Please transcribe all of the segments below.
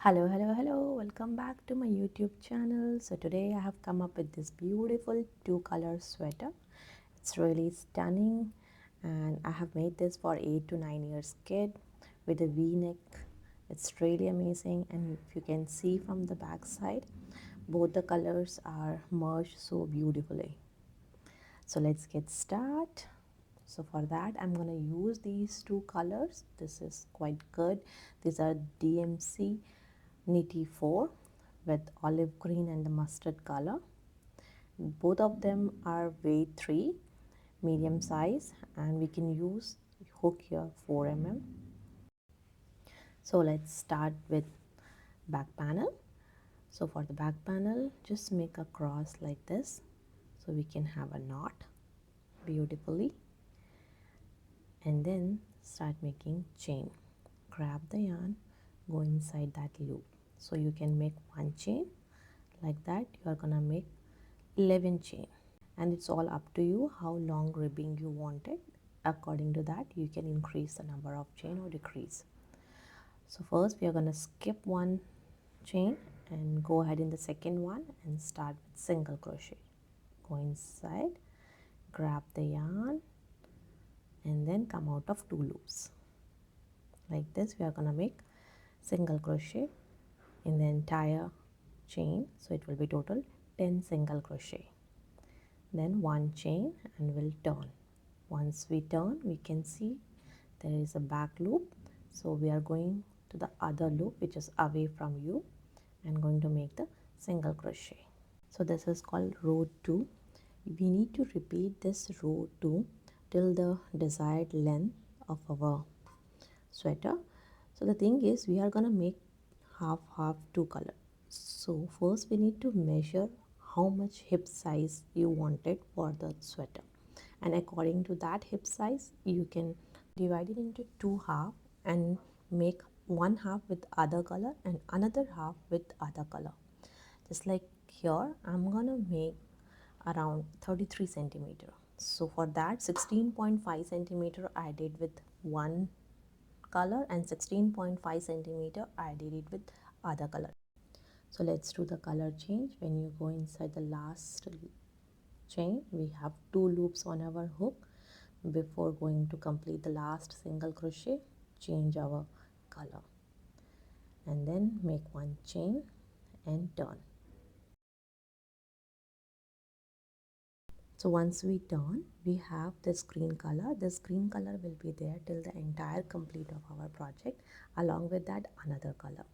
Hello, welcome back to my YouTube channel. So today I have come up with this beautiful two-color sweater. It's really stunning, and I have made this for 8 to 9 years kid with a v-neck. It's really amazing, and if you can see from the back side, both the colors are merged so beautifully. So let's get started. So for that I'm going to use these two colors. This is quite good. These are DMC Nitty 4 with olive green and the mustard color. Both of them are weight 3, medium size, and we can use hook here 4 mm. So let's start with back panel. So for the back panel, just make a cross like this so we can have a knot beautifully, and then start making chain. Grab the yarn, go inside that loop. So you can make one chain like that. You are gonna make 11 chain, and it's all up to you how long ribbing you want it. According to that you can increase the number of chain or decrease. So first we are gonna skip one chain and go ahead in the second one and start with single crochet. Go inside, grab the yarn, and then come out of 2 loops like this. We are gonna make single crochet in the entire chain, so it will be total 10 single crochet, then one chain, and we'll turn. Once we turn, we can see there is a back loop, so we are going to the other loop which is away from you and going to make the single crochet. So this is called row 2. We need to repeat this row 2 till the desired length of our sweater. So the thing is, we are gonna make half two color. So first we need to measure how much hip size you wanted for the sweater, and according to that hip size you can divide it into 2 half and make one half with other color and another half with other color. Just like here I'm gonna make around 33 centimeter. So for that 16.5 centimeter I did with one color and 16.5 centimeter I did it with other color. So let's do the color change. When you go inside the last chain, we have 2 loops on our hook. Before going to complete the last single crochet, change our color and then make one chain and turn. So once we turn, we have this green color. This green color will be there till the entire complete of our project. Along with that, another color.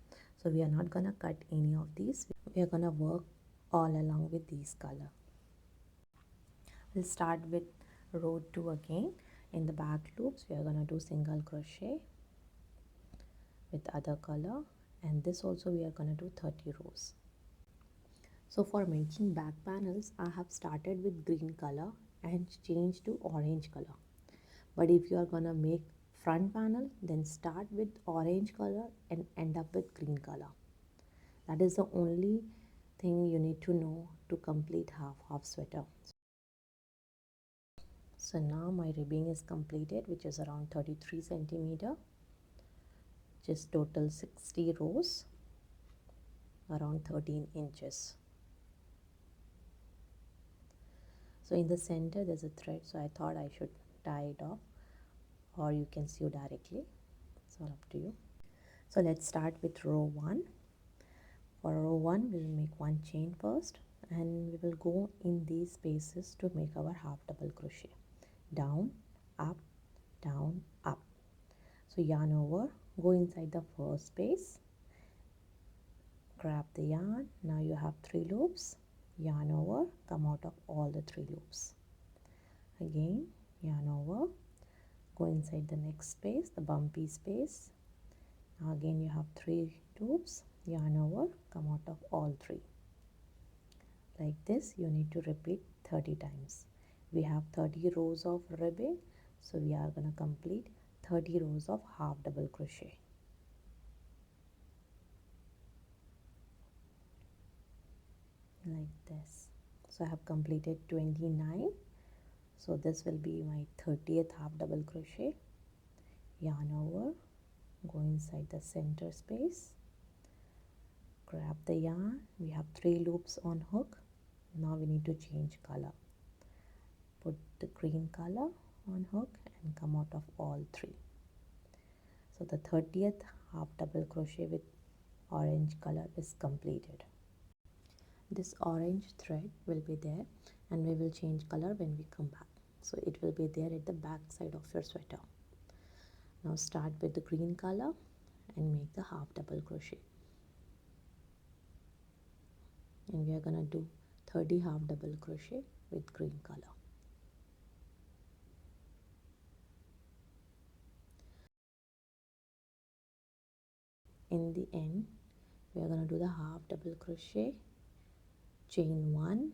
So we are not gonna cut any of these. We are gonna work all along with these color. We'll start with row 2 again. In the back loops, we are gonna do single crochet with other color, and this also we are gonna do 30 rows. So for making back panels, I have started with green color and changed to orange color. But if you are gonna make front panel, then start with orange color and end up with green color. That is the only thing you need to know to complete half sweater. So now my ribbing is completed, which is around 33 centimeter, just total 60 rows, around 13 inches. So in the center there's a thread, so I thought I should tie it off, or you can sew directly. It's all up to you. So let's start with row 1. For row 1 we'll make one chain first, and we will go in these spaces to make our half double crochet. Down, up, down, up. So yarn over, go inside the first space, grab the yarn. Now you have 3 loops. Yarn over, come out of all the 3 loops. Again, yarn over, go inside the next space, the bumpy space. Now again you have 3 loops. Yarn over, come out of all 3. Like this you need to repeat 30 times. We have 30 rows of ribbing, so we are going to complete 30 rows of half double crochet. Like this. So I have completed 29. So this will be my 30th half double crochet. Yarn over, go inside the center space, grab the yarn. We have 3 loops on hook. Now we need to change color. Put the green color on hook and come out of all 3. So the 30th half double crochet with orange color is completed. This orange thread will be there and we will change color when we come back. So it will be there at the back side of your sweater. Now start with the green color and make the half double crochet. And we are going to do 30 half double crochet with green color. In the end, we are going to do the half double crochet, chain 1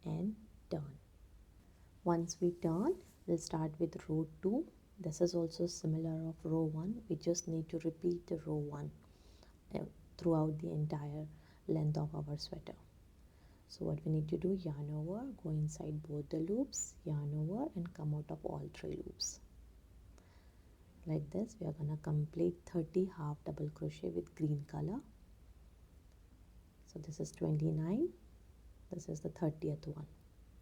and turn. Once we turn, we'll start with row 2. This is also similar of row 1. We just need to repeat the row 1 throughout the entire length of our sweater. So what we need to do, yarn over, go inside both the loops, yarn over and come out of all 3 loops. Like this, we are going to complete 30 half double crochet with green color. So this is 29. This is the 30th one.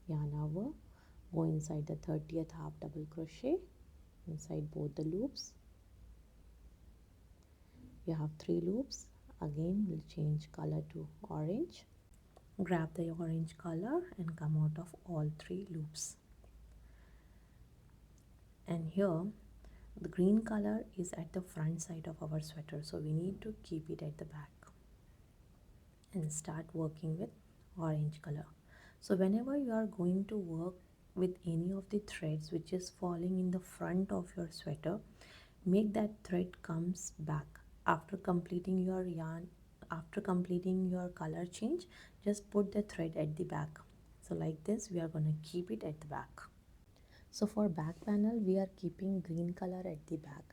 Yarn over, go inside the 30th half double crochet, inside both the loops. You have 3 loops. Again, we'll change color to orange. Grab the orange color and come out of all 3 loops. And here, the green color is at the front side of our sweater, so we need to keep it at the back and start working with orange color. So whenever you are going to work with any of the threads which is falling in the front of your sweater, make that thread comes back after completing your yarn. After completing your color change, just put the thread at the back. So like this, we are going to keep it at the back. So for back panel, we are keeping green color at the back,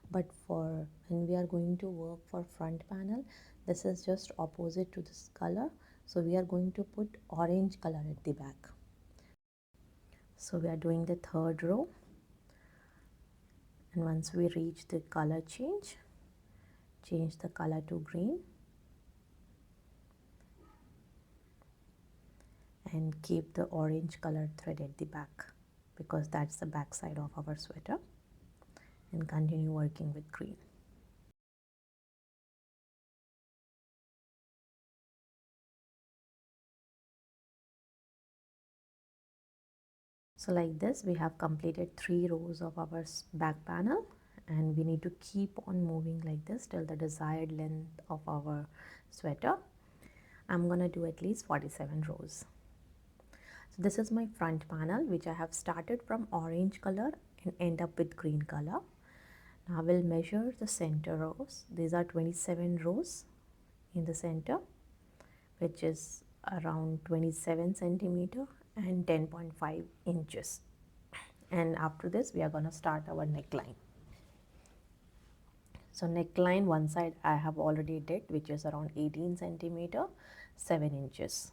but for when we are going to work for front panel, this is just opposite to this color, so we are going to put orange color at the back. So we are doing the 3rd row, and once we reach the color change the color to green and keep the orange color thread at the back, because that's the back side of our sweater, and continue working with green. So like this, we have completed 3 rows of our back panel, and we need to keep on moving like this till the desired length of our sweater. I'm gonna do at least 47 rows. So this is my front panel, which I have started from orange color and end up with green color. Now I will measure the center rows. These are 27 rows in the center, which is around 27 centimeter and 10.5 inches. And after this, we are going to start our neckline. So neckline, one side I have already did, which is around 18 centimeter, 7 inches.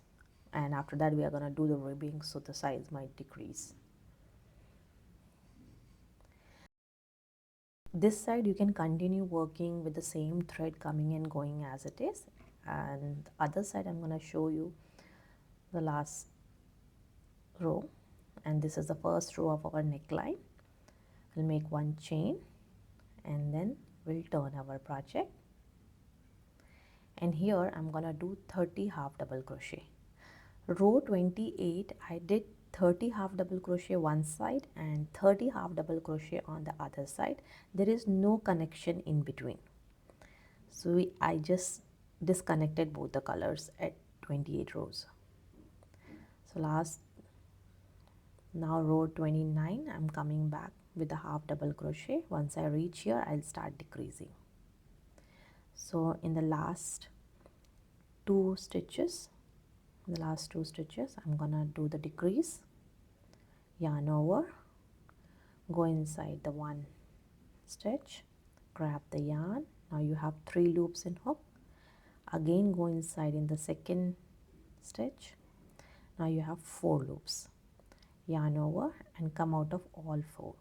And after that, we are going to do the ribbing, so the size might decrease. This side, you can continue working with the same thread coming and going as it is. And the other side, I'm going to show you the last row, and this is the first row of our neckline. We'll make 1 chain and then we'll turn our project, and here I'm gonna do 30 half double crochet. Row 28, I did 30 half double crochet one side and 30 half double crochet on the other side. There is no connection in between, so I just disconnected both the colors at 28 rows. So now row 29, I'm coming back with a half double crochet. Once I reach here, I'll start decreasing. So in the last two stitches, I'm gonna do the decrease, yarn over, go inside the 1 stitch, grab the yarn. Now you have 3 loops in hook. Again, go inside in the 2nd stitch. Now you have 4 loops. Yarn over and come out of all 4.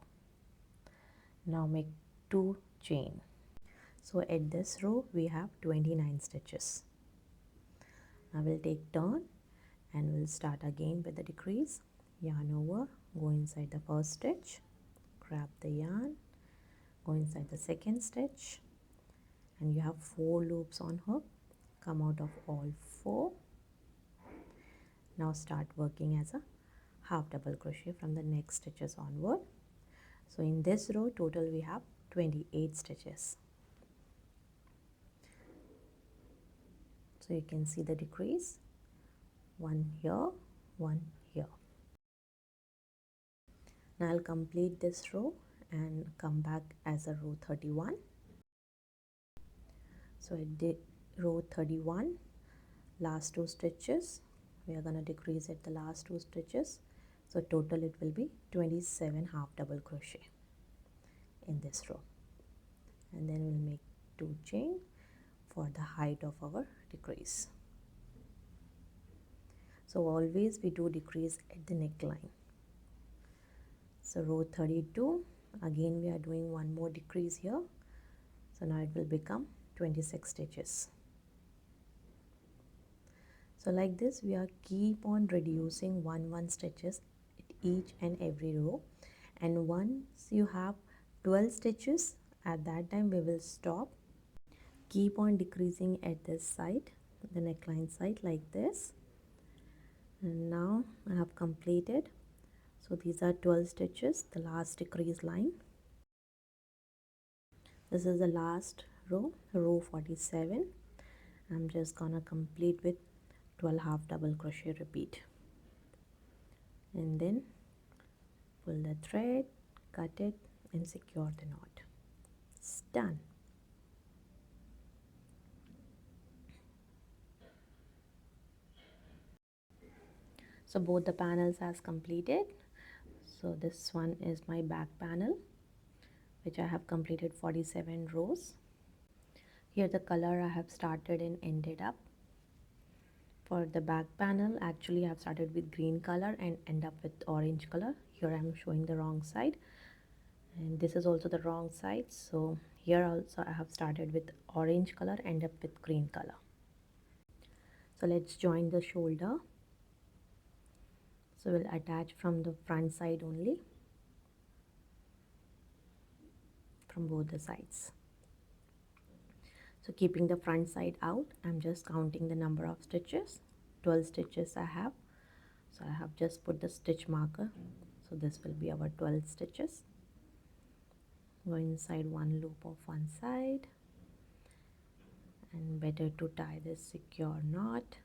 Now make 2 chain. So at this row we have 29 stitches. I will take turn and we'll start again with the decrease. Yarn over, go inside the first stitch, grab the yarn, go inside the second stitch, and you have 4 loops on hook. Come out of all 4. Now start working as a half double crochet from the next stitches onward. So in this row total we have 28 stitches. So you can see the decrease, 1 here, 1 here. Now I'll complete this row and come back as a row 31. So I did row 31, last 2 stitches, we are going to decrease at the last 2 stitches. So total it will be 27 half double crochet in this row, and then we'll make 2 chain for the height of our decrease. So always we do decrease at the neckline. So row 32, again we are doing one more decrease here. So now it will become 26 stitches. So like this we are keep on reducing 1 stitches at each and every row, and once you have 12 stitches, at that time we will stop. Keep on decreasing at this side, the neckline side, like this. And now I have completed. So these are 12 stitches, the last decrease line. This is the last row, row 47. I'm just gonna complete with 12 half double crochet, repeat, and then pull the thread, cut it, and secure the knot. It's done. So both the panels has completed. So this one is my back panel, which I have completed 47 rows. Here the color I have started and ended up. For the back panel, actually I have started with green color and end up with orange color. Here I am showing the wrong side, and this is also the wrong side. So here also I have started with orange color, end up with green color. So let's join the shoulder. So we'll attach from the front side only, from both the sides. So keeping the front side out, I'm just counting the number of stitches. 12 stitches I have. So I have just put the stitch marker. So this will be our 12 stitches. Go inside 1 loop of one side, and better to tie this secure knot,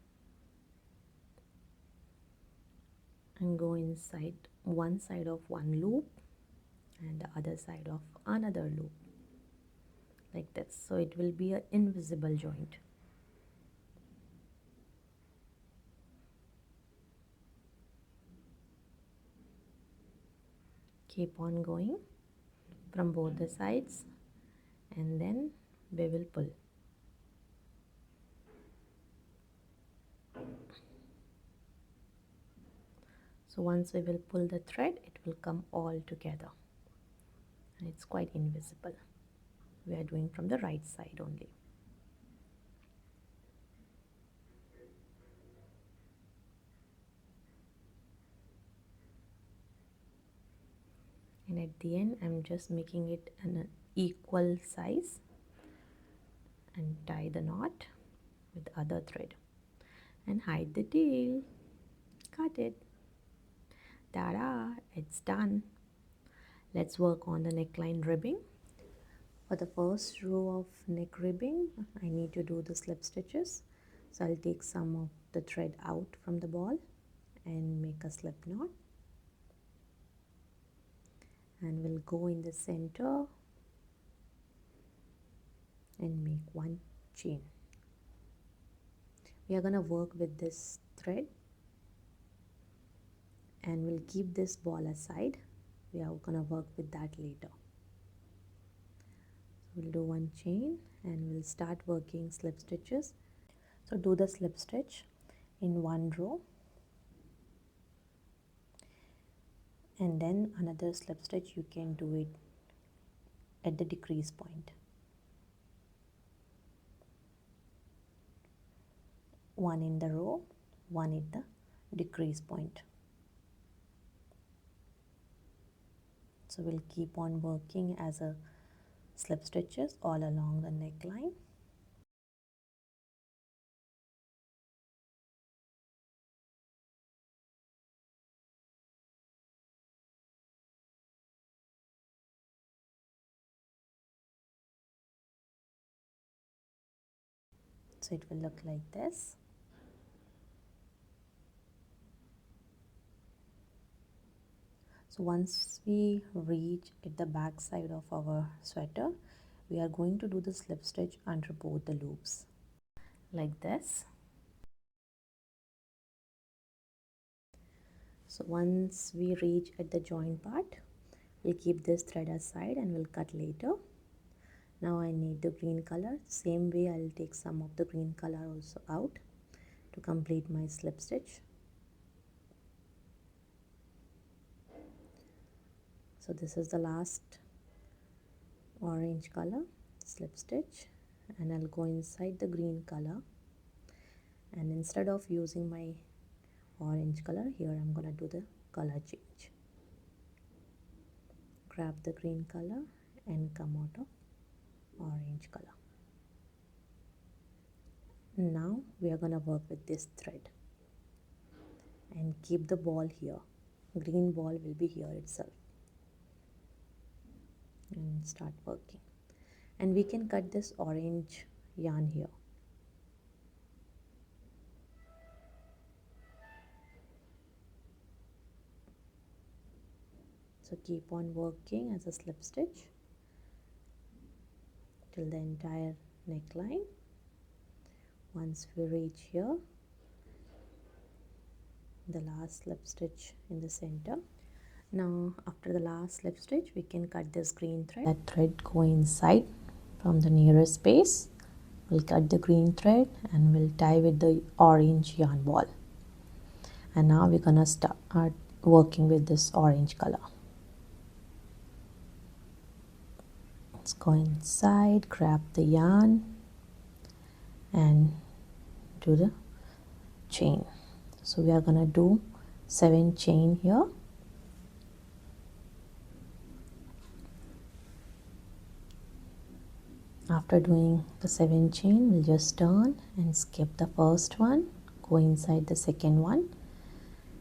and go inside one side of 1 loop and the other side of another loop, like this. So it will be an invisible joint. Keep on going from both the sides, and then we will pull. So once we will pull the thread, it will come all together, and it's quite invisible. We are doing from the right side only. And at the end, I'm just making it an equal size and tie the knot with the other thread and hide the tail. Cut it. Ta-da! It's done. Let's work on the neckline ribbing. For the first row of neck ribbing, I need to do the slip stitches. So I'll take some of the thread out from the ball and make a slip knot. And we'll go in the center and make 1 chain. We are going to work with this thread, and we'll keep this ball aside. We are going to work with that later. So we'll do 1 chain and we'll start working slip stitches. So do the slip stitch in 1 row, and then another slip stitch you can do it at the decrease point. one in the row, one at the decrease point. So we'll keep on working as a slip stitches all along the neckline. So it will look like this. So once we reach at the back side of our sweater, we are going to do the slip stitch under both the loops like this. So once we reach at the join part, we'll keep this thread aside and we'll cut later. Now I need the green color. Same way I'll take some of the green color also out to complete my slip stitch. So this is the last orange color slip stitch, and I'll go inside the green color, and instead of using my orange color here, I'm gonna do the color change. Grab the green color and come out of orange color. Now we are gonna work with this thread and keep the ball here. Green ball will be here itself, and start working. And we can cut this orange yarn here. So keep on working as a slip stitch till the entire neckline. Once we reach here, the last slip stitch in the center. Now after the last slip stitch, we can cut this green thread. That thread go inside from the nearest space. We'll cut the green thread and we'll tie with the orange yarn ball. And now we're gonna start working with this orange color. Let's go inside, grab the yarn and do the chain. So we are gonna do 7 chain here. After doing the 7 chain, we'll just turn and skip the first one, go inside the second one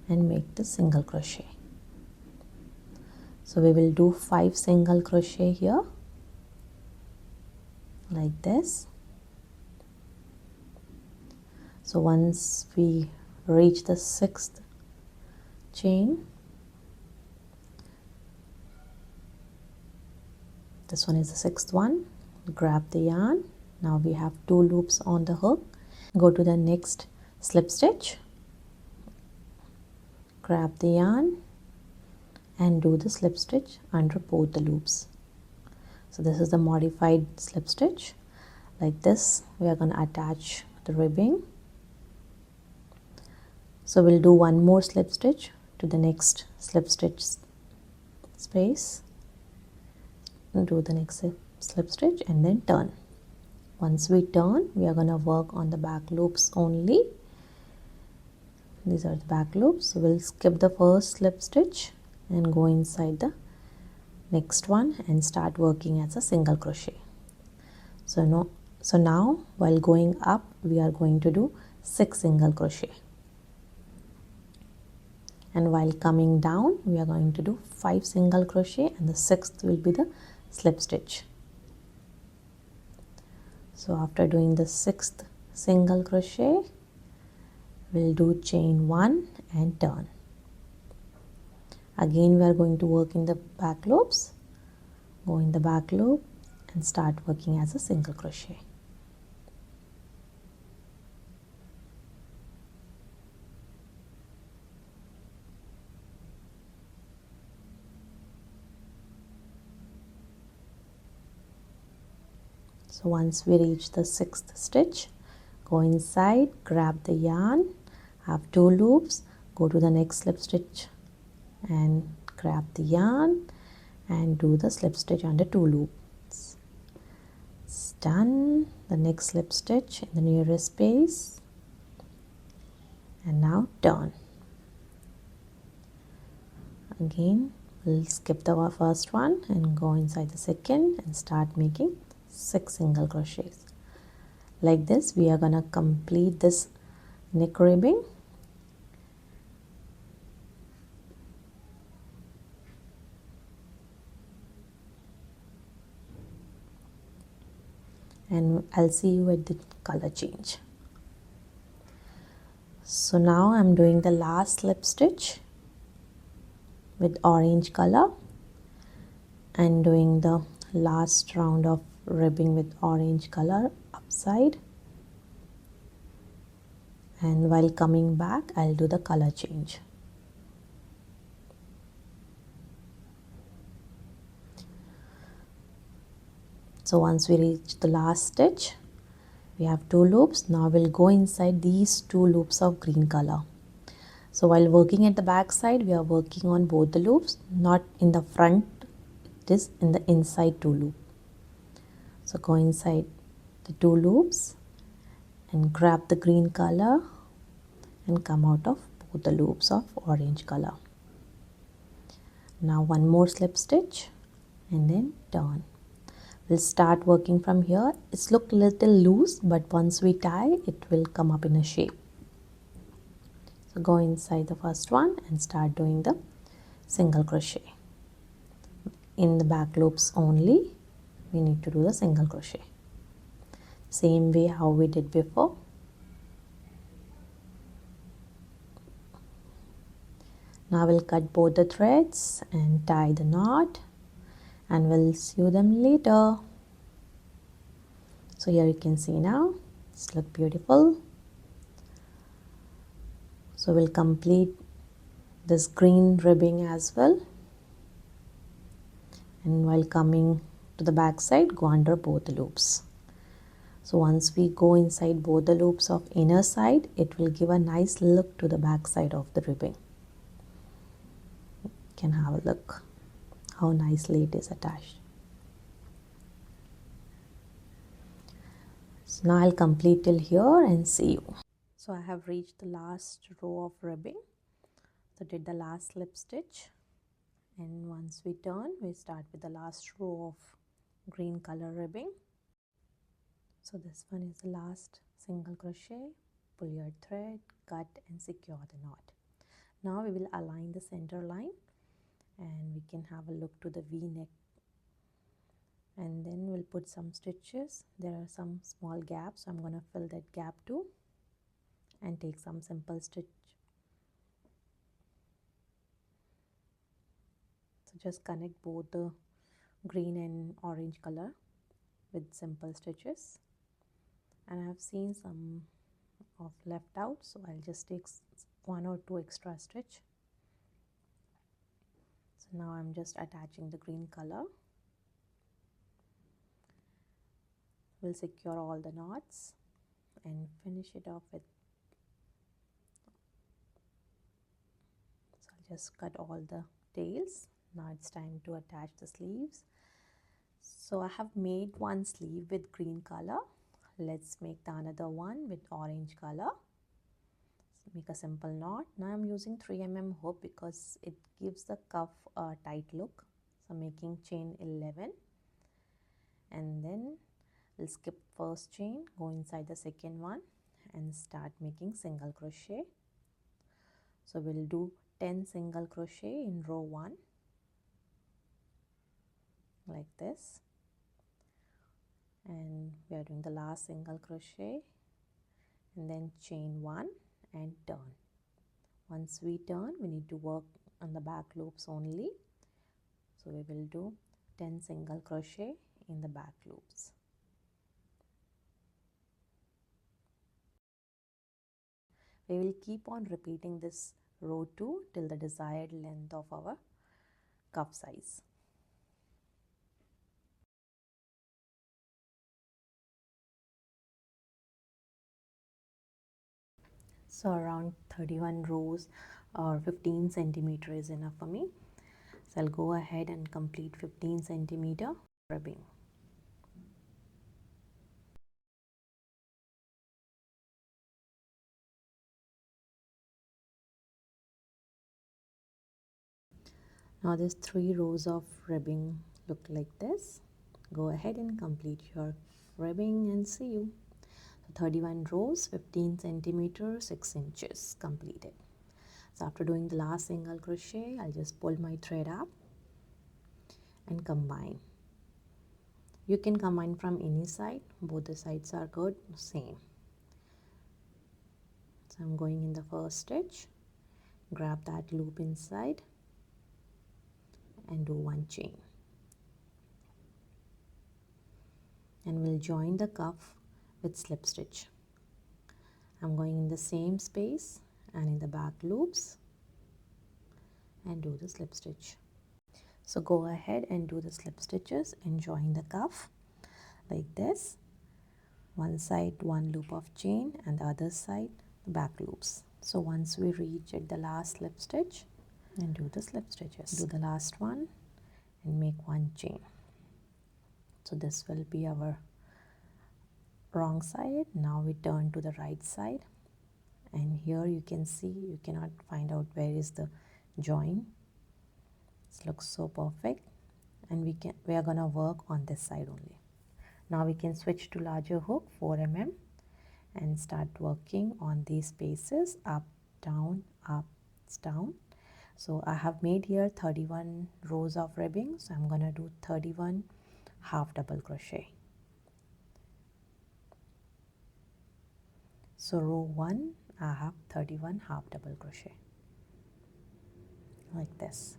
and make the single crochet. So we will do 5 single crochet here like this. So once we reach the 6th chain, this one is the 6th one, grab the yarn. Now we have 2 loops on the hook. Go to the next slip stitch, grab the yarn and do the slip stitch under both the loops. So this is the modified slip stitch. Like this, we are going to attach the ribbing. So we'll do one more slip stitch to the next slip stitch space, do the next slip stitch and then turn. Once we turn, we are going to work on the back loops only. These are the back loops. So we'll skip the first slip stitch and go inside the next one and start working as a single crochet. So now while going up, we are going to do 6 single crochet, and while coming down, we are going to do 5 single crochet, and the 6th will be the slip stitch. So after doing the 6th single crochet, we'll do chain 1 and turn. Again we are going to work in the back loops. Go in the back loop and start working as a single crochet. So once we reach the 6th stitch, go inside, grab the yarn, have 2 loops, go to the next slip stitch and grab the yarn and do the slip stitch under 2 loops. It's done. The next slip stitch in the nearest space, and now turn. Again we'll skip the first one and go inside the second and start making 6 single crochets. Like this we are gonna complete this neck ribbing. And I'll see you at the color change. So now I'm doing the last slip stitch with orange color and doing the last round of ribbing with orange color upside, and while coming back I'll do the color change. So once we reach the last stitch, we have 2 loops. Now we'll go inside these 2 loops of green color. So while working at the back side, we are working on both the loops, not in the front, it is in the inside 2 loop. So go inside the 2 loops and grab the green color and come out of both the loops of orange color. Now one more slip stitch and then turn. We'll start working from here. It's look little loose, but once we tie it will come up in a shape. So go inside the first one and start doing the single crochet. In the back loops only we need to do the single crochet, same way how we did before. Now we'll cut both the threads and tie the knot, and we'll sew them later. So here you can see now it's look beautiful. So we'll complete this green ribbing as well, and while coming to the back side go under both the loops. So once we go inside both the loops of inner side, it will give a nice look to the back side of the ribbing. You can have a look how nicely it is attached. So now I'll complete till here and see you. So I have reached the last row of ribbing. So did the last slip stitch, and once we turn we start with the last row of green color ribbing. So this one is the last single crochet, pull your thread, cut and secure the knot. Now we will align the center line and we can have a look to the V-neck, and then we'll put some stitches. There are some small gaps, so I'm going to fill that gap too and take some simple stitch. So just connect both the green and orange color with simple stitches, and I have seen some of left out, so I'll just take 1 or 2 extra stitch. So now I'm just attaching the green color. We'll secure all the knots and finish it off with, so I'll just cut all the tails. Now it's time to attach the sleeves. So I have made one sleeve with green color. Let's make the another one with orange color. So make a simple knot. Now I'm using 3mm hook because it gives the cuff a tight look. So making chain 11, and then we'll skip first chain, go inside the second one and start making single crochet. So we'll do 10 single crochet in row 1 like this, and we are doing the last single crochet and then chain 1 and turn. Once we turn we need to work on the back loops only, so we will do 10 single crochet in the back loops. We will keep on repeating this row 2 till the desired length of our cuff size. So around 31 rows or 15 centimeter is enough for me. So I'll go ahead and complete 15 centimeter ribbing. Now these 3 rows of ribbing look like this. Go ahead and complete your ribbing and see you. So 31 rows, 15 centimeters, 6 inches completed. So after doing the last single crochet, I'll just pull my thread up and combine. You can combine from any side, both the sides are good, same. So I'm going in the first stitch, grab that loop inside and do 1 chain. And we'll join the cuff with slip stitch. I'm going in the same space and in the back loops and do the slip stitch. So go ahead and do the slip stitches and join the cuff like this. One side 1 loop of chain and the other side back loops. So once we reach at the last slip stitch and do the slip stitches, do the last one and make 1 chain. So this will be our wrong side. Now we turn to the right side, and here you can see you cannot find out where is the join. It looks so perfect, and we are gonna work on this side only. Now we can switch to larger hook 4 mm and start working on these spaces up, down, down. So I have made here 31 rows of ribbing, so I'm gonna do 31 half double crochet. So row 1 I have 31 half double crochet like this.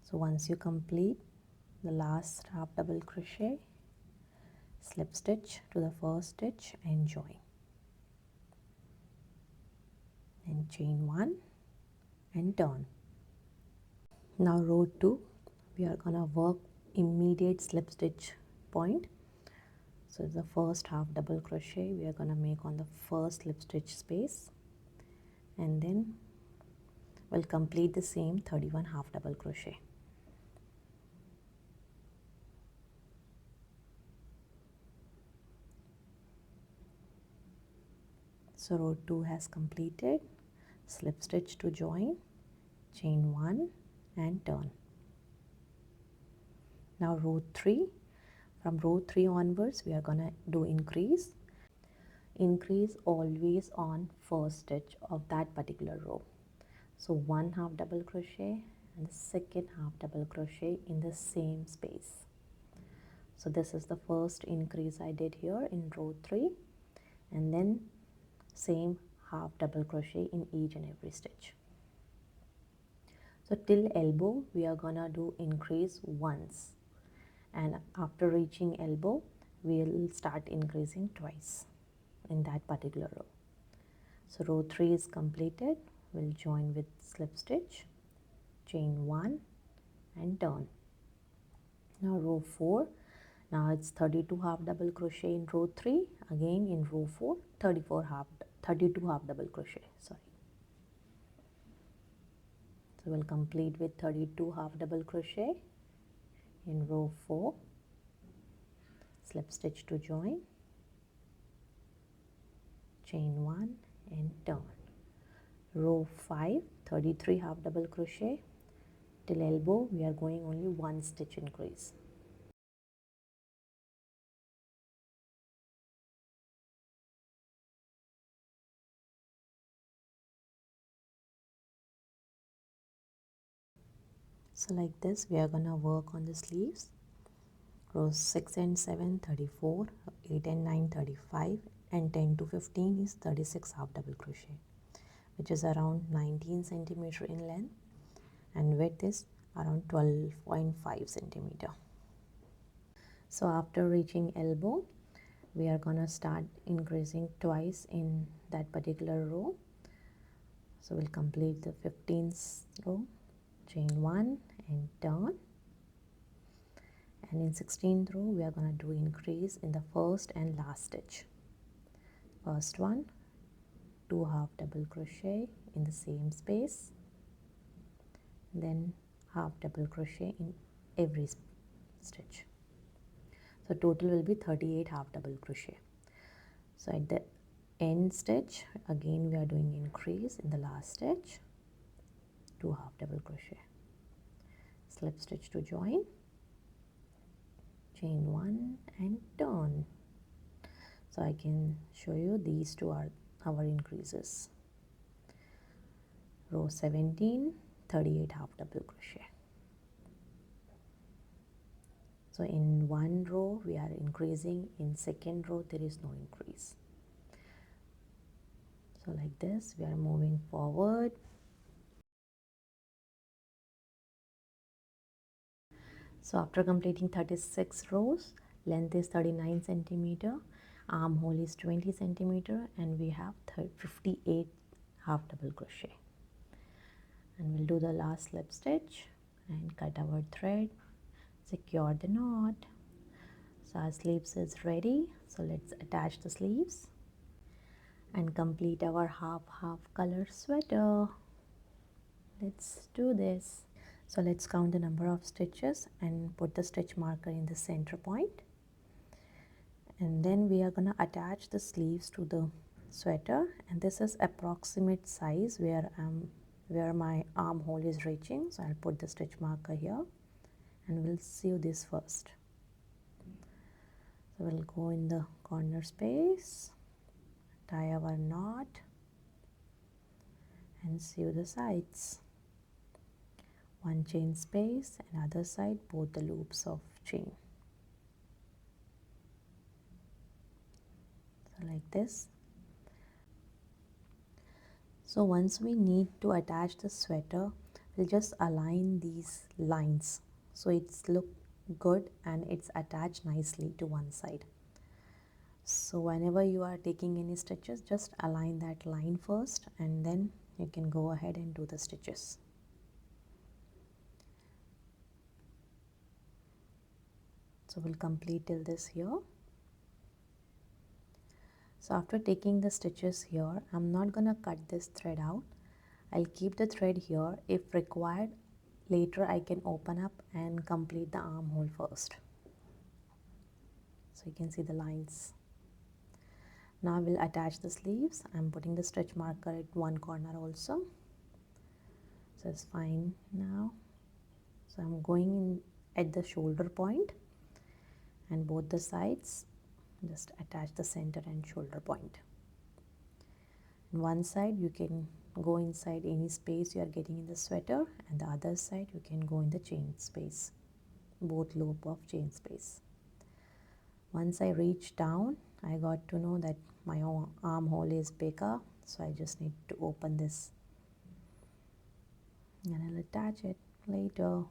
So once you complete the last half double crochet, slip stitch to the first stitch and join, and chain 1 and turn. Now row 2 we are gonna work immediate slip stitch point. So the first half double crochet we are gonna make on the first slip stitch space, and then we'll complete the same 31 half double crochet. So row 2 has completed. Slip stitch to join, chain 1 and turn. Now row 3, from row 3 onwards we are gonna do increase always on first stitch of that particular row. So 1 half double crochet and the second half double crochet in the same space. So this is the first increase I did here in row 3, and then same half double crochet in each and every stitch. So till elbow we are gonna do increase once, and after reaching elbow we'll start increasing twice in that particular row. So row 3 is completed. We'll join with slip stitch, chain 1 and turn. Now row 4, now it's 32 half double crochet in row 3, again in row 4 32 half double crochet, sorry. So we'll complete with 32 half double crochet in row 4, slip stitch to join, chain 1 and turn. Row 5, 33 half double crochet. Till elbow we are going only 1 stitch increase. So like this we are gonna work on the sleeves. Rows 6 and 7 34, 8 and 9 35, and 10 to 15 is 36 half double crochet, which is around 19 centimeter in length, and width is around 12.5 centimeter. So after reaching elbow we are gonna start increasing twice in that particular row. So we'll complete the 15th row, chain 1 and turn, and in 16th row we are going to do increase in the first and last stitch. First one, 2 half double crochet in the same space, then half double crochet in every stitch. So total will be 38 half double crochet. So at the end stitch again we are doing increase in the last stitch, 2 half double crochet, slip stitch to join, chain 1 and turn. So I can show you these two are our increases. Row 17, 38 half double crochet. So in one row we are increasing, in second row there is no increase. So like this we are moving forward. So after completing 36 rows, length is 39 centimeter, armhole is 20 centimeter, and we have 58 half double crochet. And we'll do the last slip stitch and cut our thread, secure the knot. So our sleeves is ready. So let's attach the sleeves and complete our half color sweater. Let's do this. So let's count the number of stitches and put the stitch marker in the center point. And then we are gonna attach the sleeves to the sweater, and this is approximate size where my armhole is reaching. So I'll put the stitch marker here and we'll sew this first. So we'll go in the corner space, tie our knot and sew the sides. One chain space and other side both the loops of chain. So like this. So once we need to attach the sweater, we'll just align these lines so it's look good and it's attached nicely to one side. So whenever you are taking any stitches, just align that line first and then you can go ahead and do the stitches. So we'll complete till this here. So after taking the stitches here, I'm not gonna cut this thread out. I'll keep the thread here. If required, later I can open up and complete the armhole first. So you can see the lines. Now we'll attach the sleeves. I'm putting the stitch marker at one corner also. So it's fine now. So I'm going in at the shoulder point and both the sides. Just attach the center and shoulder point. On one side you can go inside any space you are getting in the sweater, and the other side you can go in the chain space, both loop of chain space. Once I reach down, I got to know that my armhole is bigger, so I just need to open this and I'll attach it later.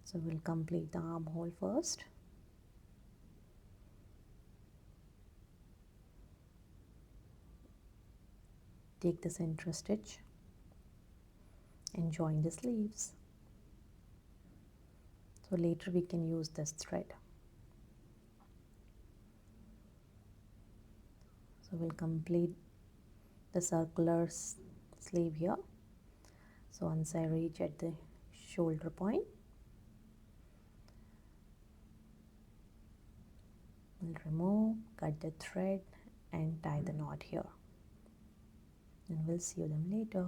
So we'll complete the armhole first. Take the center stitch and join the sleeves. So later we can use this thread. So we'll complete the circular sleeve here. So once I reach at the shoulder point, we'll remove, cut the thread and tie the knot here. And we'll sew them later.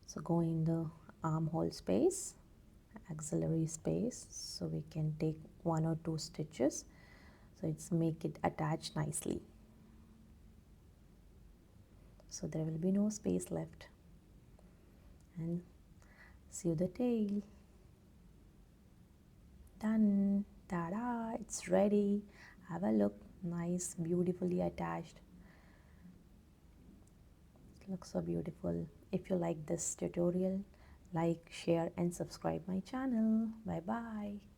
So go in the armhole space, auxiliary space, so we can take 1 or 2 stitches. So it's make it attach nicely. So there will be no space left. And sew the tail. Done. Ta-da! It's ready. Have a look. Nice, beautifully attached. It looks so beautiful. If you like this tutorial, like, share and subscribe my channel. Bye bye.